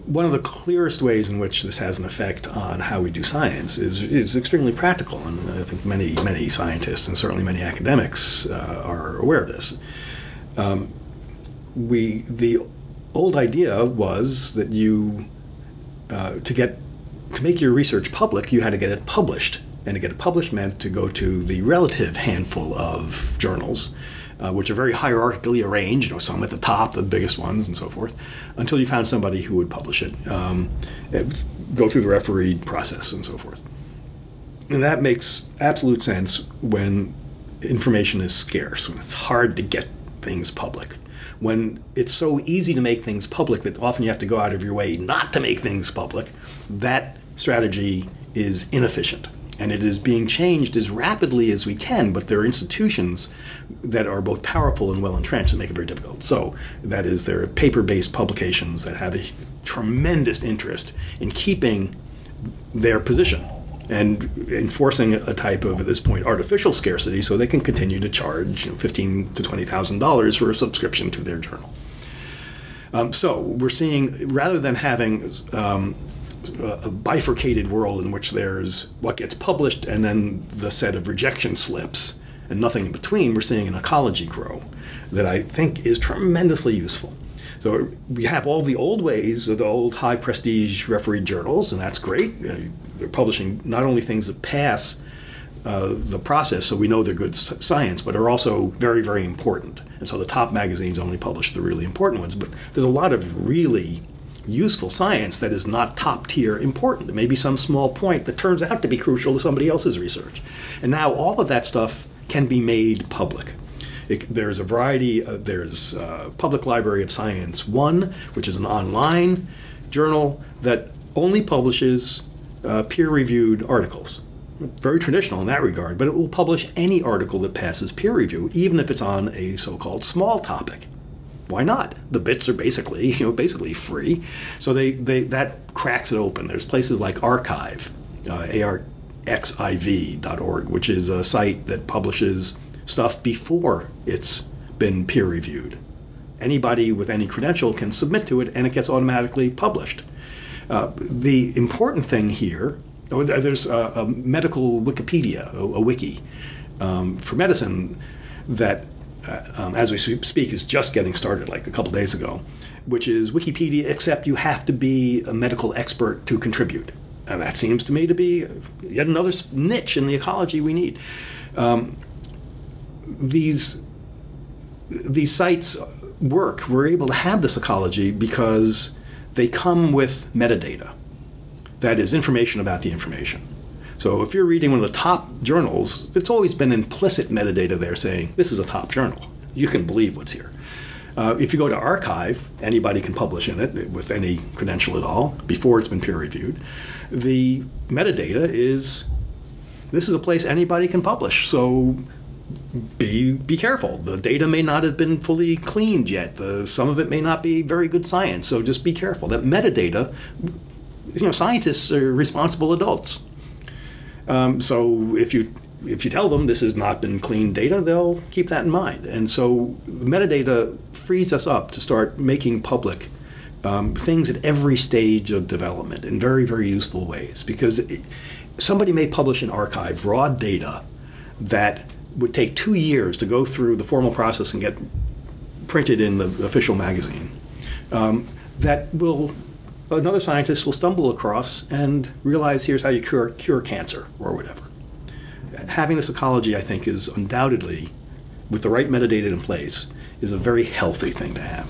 One of the clearest ways in which this has an effect on how we do science is extremely practical, and I think many scientists and certainly many academics are aware of this. The old idea was that to make your research public, you had to get it published, and to get it published meant to go to the relative handful of journals, which are very hierarchically arranged, some at the top, the biggest ones, and so forth, until you found somebody who would publish it, go through the refereed process, and so forth. And that makes absolute sense when information is scarce, when it's hard to get things public. When it's so easy to make things public that often you have to go out of your way not to make things public, that strategy is inefficient. And it is being changed as rapidly as we can, but there are institutions that are both powerful and well entrenched that make it very difficult. So that is, there are paper-based publications that have a tremendous interest in keeping their position and enforcing a type of, at this point, artificial scarcity, so they can continue to charge $15,000 to $20,000 for a subscription to their journal. So we're seeing, rather than having a bifurcated world in which there's what gets published and then the set of rejection slips and nothing in between, we're seeing an ecology grow that I think is tremendously useful. So we have all the old ways of the old high prestige refereed journals, and that's great. They're publishing not only things that pass the process, so we know they're good science, but are also very, very important. And so the top magazines only publish the really important ones, but there's a lot of really useful science that is not top tier important. It may be some small point that turns out to be crucial to somebody else's research. And now all of that stuff can be made public. There's a variety, there's Public Library of Science 1, which is an online journal that only publishes peer-reviewed articles. Very traditional in that regard, but it will publish any article that passes peer review, even if it's on a so-called small topic. Why not? The bits are basically free, so that cracks it open. There's places like Archive, arxiv.org, which is a site that publishes stuff before it's been peer reviewed. Anybody with any credential can submit to it, and it gets automatically published. The important thing here, there's a medical Wikipedia, a wiki for medicine that, as we speak, is just getting started, like a couple days ago, which is Wikipedia, except you have to be a medical expert to contribute. And that seems to me to be yet another niche in the ecology we need. These sites work. We're able to have this ecology because they come with metadata. That is information about the information. So if you're reading one of the top journals, it's always been implicit metadata there saying, this is a top journal. You can believe what's here. If you go to Archive, anybody can publish in it with any credential at all before it's been peer reviewed. The metadata is, this is a place anybody can publish. So be careful. The data may not have been fully cleaned yet. Some of it may not be very good science. So just be careful. That metadata, scientists are responsible adults. So if you tell them this has not been clean data, they'll keep that in mind. And so metadata frees us up to start making public things at every stage of development in very, very useful ways. Because somebody may publish in Archive raw data that would take 2 years to go through the formal process and get printed in the official magazine. That will, another scientist will stumble across and realize here's how you cure cancer or whatever. Having this ecology, I think, is undoubtedly, with the right metadata in place, is a very healthy thing to have.